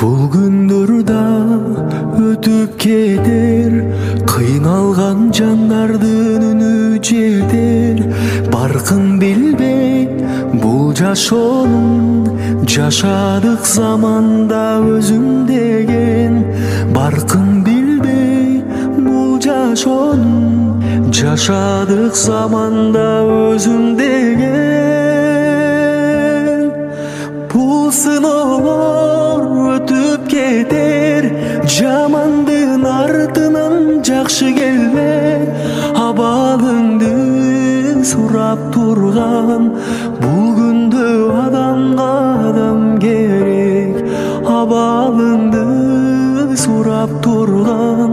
Бул күндөр да өтүп кетер, кыйналган жандардын үнү жетер. Баркын билбей бул жашоонун, жашадык заманда өзүм деген. Баркын билбей бул жашоонун, жашадык заманда өзүм деген. Бул сыноолор өтүп кетер, жамандын артынан жакшы келбек. Абалыңды сурап турган, бул күндө адамга адам керек. Абалыңды сурап турган,